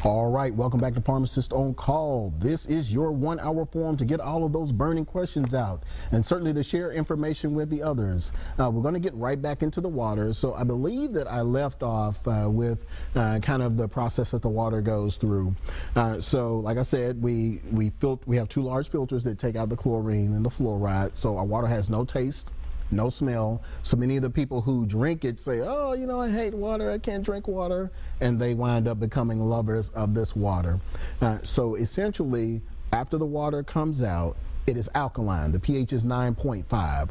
All right, welcome back to Pharmacist on Call. This is your 1 hour forum to get all of those burning questions out and certainly to share information with the others. We're going to get right back into the water. So I believe that I left off with kind of the process that the water goes through. So like I said, we have 2 large filters that take out the chlorine and the fluoride. So our water has no taste, no smell. So many of the people who drink it say, oh, you know, I hate water, I can't drink water, and they wind up becoming lovers of this water. So essentially, after the water comes out, it is alkaline. The pH is 9.5.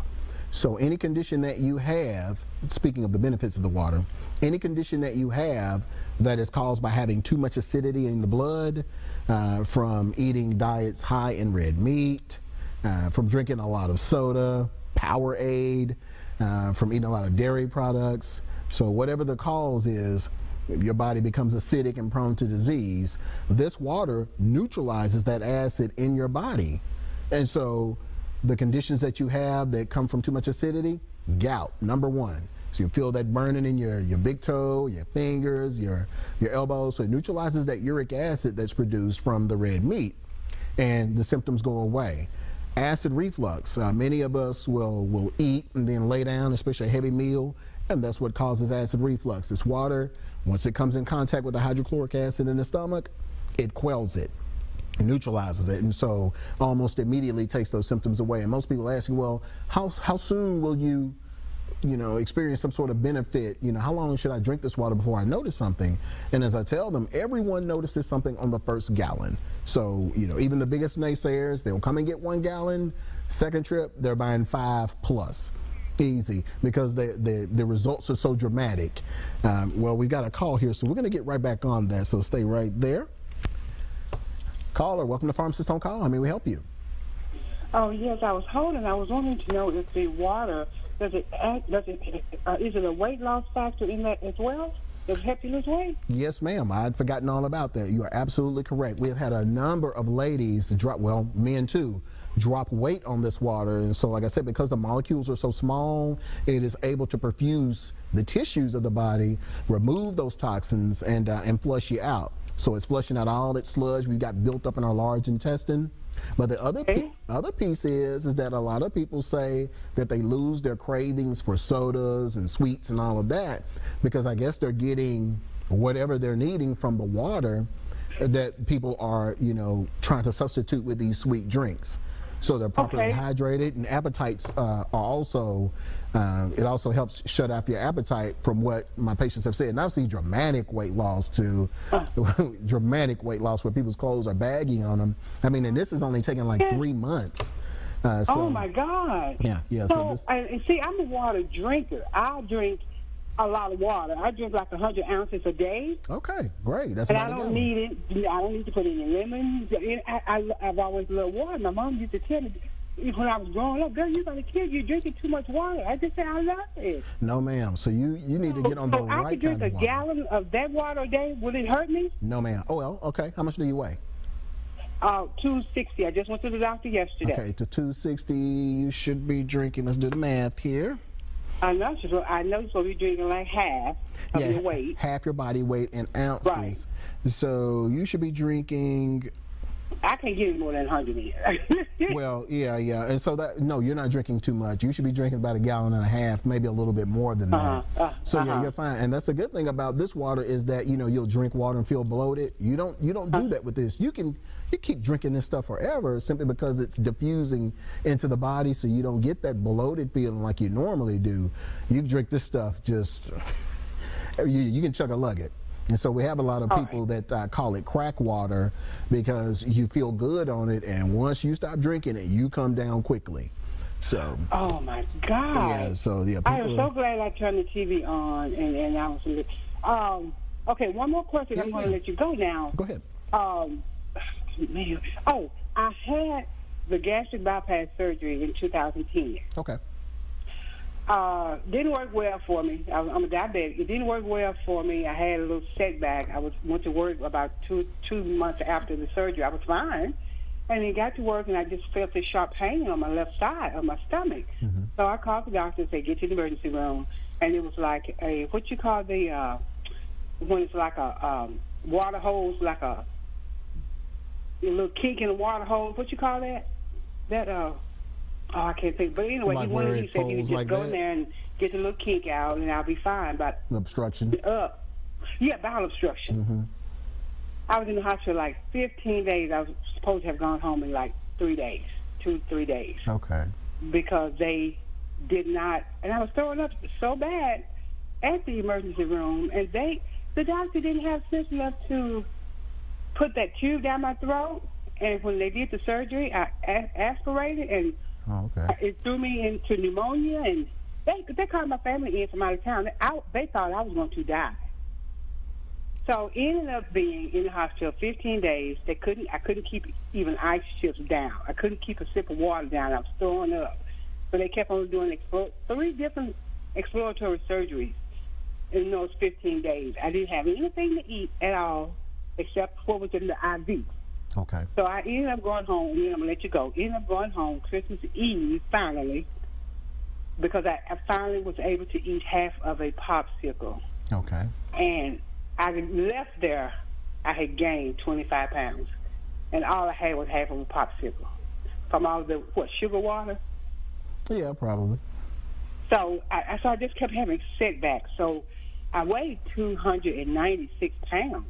So any condition that you have, speaking of the benefits of the water, any condition that you have that is caused by having too much acidity in the blood, from eating diets high in red meat, from drinking a lot of soda, Powerade, from eating a lot of dairy products. So whatever the cause is, your body becomes acidic and prone to disease. This water neutralizes that acid in your body. And so the conditions that you have that come from too much acidity, gout, number 1. So you feel that burning in your big toe, your fingers, your elbows. So it neutralizes that uric acid that's produced from the red meat, and the symptoms go away. Acid reflux, many of us will eat and then lay down, especially a heavy meal, and that's what causes acid reflux. This water, once it comes in contact with the hydrochloric acid in the stomach, it quells it, neutralizes it, and so almost immediately takes those symptoms away. And most people ask you, well, how soon will you experience some sort of benefit? How long should I drink this water before I notice something? And as I tell them, everyone notices something on the first gallon. So, even the biggest naysayers, they'll come and get 1 gallon. Second trip, they're buying 5+. Easy, because the results are so dramatic. Well, we got a call here, so we're going to get right back on that. So stay right there. Caller, welcome to Pharmacist on Call. How may we help you? Oh, yes, I was wanting to know if the water, is it a weight loss factor in that as well? Does it help you lose weight? Yes, ma'am. I'd forgotten all about that. You are absolutely correct. We have had a number of ladies drop, well, men too, drop weight on this water. And so, like I said, because the molecules are so small, it is able to perfuse the tissues of the body, remove those toxins, and flush you out. So it's flushing out all that sludge we've got built up in our large intestine. But the other piece is that a lot of people say that they lose their cravings for sodas and sweets and all of that because I guess they're getting whatever they're needing from the water that people are, trying to substitute with these sweet drinks. So they're properly hydrated, and appetites are also, it also helps shut off your appetite from what my patients have said. And I've seen dramatic weight loss too, dramatic weight loss where people's clothes are baggy on them. I mean, and this is only taking like 3 months. Oh my God. Yeah. So see, I'm a water drinker. I drink a lot of water. I drink like 100 ounces a day. Okay, great. That's and I don't need it. I don't need to put any lemon. I've always loved water. My mom used to tell me when I was growing up, girl, you're going to kill you. You're drinking too much water. I just say I love it. No, ma'am. So you need to get on the right kind of water. I could drink a gallon of that water a day. Will it hurt me? No, ma'am. Oh, well, okay. How much do you weigh? 260. I just went to the doctor yesterday. Okay, to 260, you should be drinking. Let's do the math here. I know you're supposed to be drinking like half of your weight. Half your body weight in ounces. Right. So you should be drinking. I can't get more than 100 here. Well, yeah. And so no, you're not drinking too much. You should be drinking about 1.5 gallons, maybe a little bit more than that. So yeah, you're fine. And that's a good thing about this water is that, you'll drink water and feel bloated. You don't do that with this. You keep drinking this stuff forever simply because it's diffusing into the body, so you don't get that bloated feeling like you normally do. You drink this stuff just, you can chug-a-lug it. And so we have a lot of people that call it crack water because you feel good on it, and once you stop drinking it, you come down quickly. So. Oh my God. Yeah. So yeah. I am so glad I turned the TV on, and I was. Okay, one more question. Yes, I'm going to let you go now. Go ahead. I had the gastric bypass surgery in 2010. Okay. Didn't work well for me. I'm a diabetic. It didn't work well for me. I had a little setback. Went to work about two months after the surgery. I was fine. And then got to work, and I just felt this sharp pain on my left side of my stomach. Mm-hmm. So I called the doctor and said, get to the emergency room. And it was like when it's like a water hose, like a little kink in the water hose. What you call that? I can't think. But anyway, Like he said he would just like go that? in there and get the little kink out, and I'll be fine. But An obstruction. yeah, bowel obstruction. Mm-hmm. I was in the hospital like 15 days. I was supposed to have gone home in like 3 days, 2 to 3 days. Okay. Because they did not, and I was throwing up so bad at the emergency room, and the doctor didn't have sense enough to put that tube down my throat. And when they did the surgery, I aspirated, and it threw me into pneumonia, and they called my family in from out of town. They thought I was going to die. So ended up being in the hospital 15 days. I couldn't keep even ice chips down. I couldn't keep a sip of water down. I was throwing up. So they kept on doing 3 different exploratory surgeries in those 15 days. I didn't have anything to eat at all except what was in the IV. Okay. So I ended up going home. I'm going to let you go. Ended up going home Christmas Eve, finally, because I finally was able to eat half of a popsicle. Okay. And I left there, I had gained 25 pounds. And all I had was half of a popsicle. From all the, sugar water? Yeah, probably. So I just kept having setbacks. So I weighed 296 pounds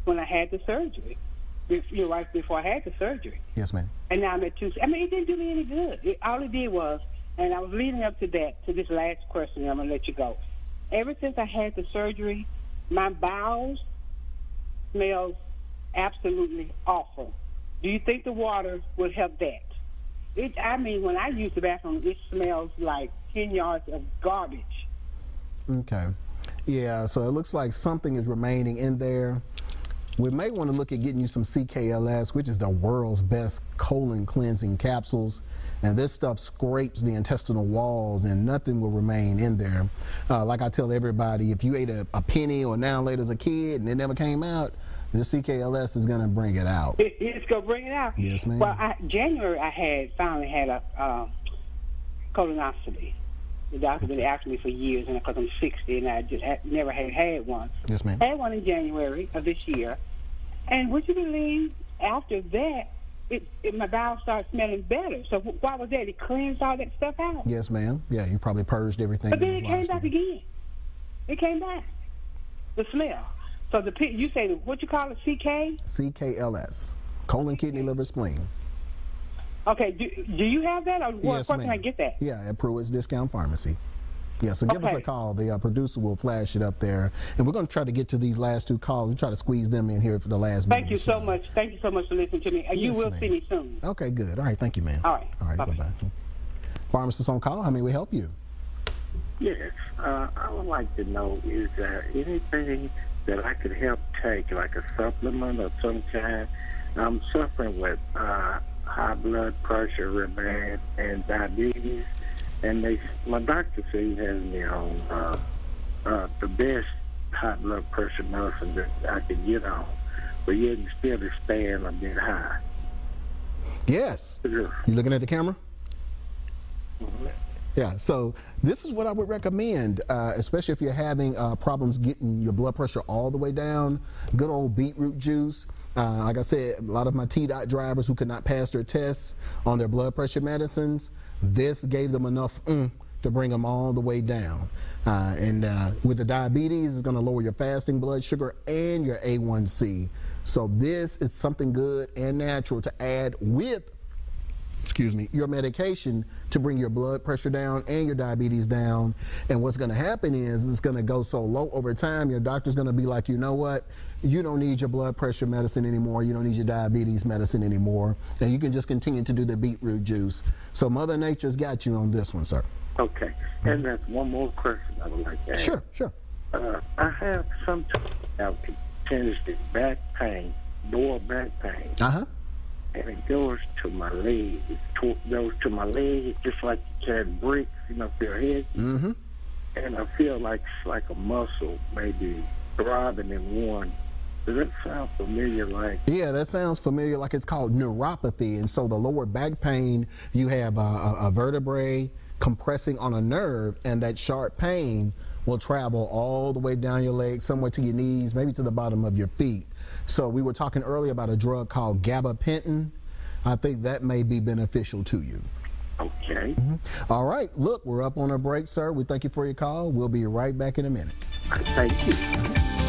when I had the surgery. Right before I had the surgery. Yes, ma'am. And now I'm at 2. I mean, it didn't do me any good. All it did was, and I was leading up to this last question, and I'm going to let you go. Ever since I had the surgery, my bowels smells absolutely awful. Do you think the water would help that? When I use the bathroom, it smells like 10 yards of garbage. Okay. Yeah, so it looks like something is remaining in there. We may want to look at getting you some CKLS, which is the world's best colon cleansing capsules. And this stuff scrapes the intestinal walls and nothing will remain in there. Like I tell everybody, if you ate a penny or now later as a kid and it never came out, the CKLS is going to bring it out. It's going to bring it out? Yes, ma'am. Well, January I finally had a colonoscopy. The doctor been asking me for years, and because I'm 60 and I just never had one. Yes, ma'am. I had one in January of this year. And would you believe, after that, my bowels started smelling better. So why was that? It cleansed all that stuff out. Yes, ma'am. Yeah, you probably purged everything. But then it came back again. It came back. The smell. So you say, what you call it, CK? CKLS, colon, kidney, liver, spleen. Okay, do you have that, or where can I get that? Yeah, at Pruitt's Discount Pharmacy. Yeah, so give us a call. The producer will flash it up there. And we're going to try to get to these last 2 calls. We'll try to squeeze them in here for the last minute. Thank you so much. Thank you so much for listening to me. You will see me soon. Okay, good. All right, thank you, ma'am. All right. All right, bye-bye. Pharmacist on call, how may we help you? Yes, I would like to know, is there anything that I could help take, like a supplement of some kind? I'm suffering with high blood pressure real bad and diabetes, and my doctor said he has me on the best high blood pressure medicine that I could get on, but yet still staying a bit high. Yes. You looking at the camera? Mm-hmm. Yeah, so this is what I would recommend, especially if you're having problems getting your blood pressure all the way down. Good old beetroot juice. Like I said, a lot of my TDOT drivers who could not pass their tests on their blood pressure medicines, this gave them enough to bring them all the way down. And with the diabetes, it's going to lower your fasting blood sugar and your A1C. So this is something good and natural to add with your medication to bring your blood pressure down and your diabetes down. And what's going to happen is it's going to go so low over time, your doctor's going to be like, you know what, you don't need your blood pressure medicine anymore, you don't need your diabetes medicine anymore, and you can just continue to do the beetroot juice. So Mother Nature's got you on this one, sir. Okay, and that's one more question I would like to ask. Sure. I have sometimes continuous back pain, lower back pain. And it goes to my leg. It goes to my leg just like you carry bricks, to your head. Mm-hmm. And I feel like it's like a muscle maybe throbbing in one. Does that sound familiar? Yeah, that sounds familiar. Like it's called neuropathy. And so the lower back pain, you have a vertebrae compressing on a nerve, and that sharp pain will travel all the way down your legs, somewhere to your knees, maybe to the bottom of your feet. So we were talking earlier about a drug called gabapentin. I think that may be beneficial to you. Okay. All right, look, we're up on a break, sir. We thank you for your call. We'll be right back in a minute. Thank you.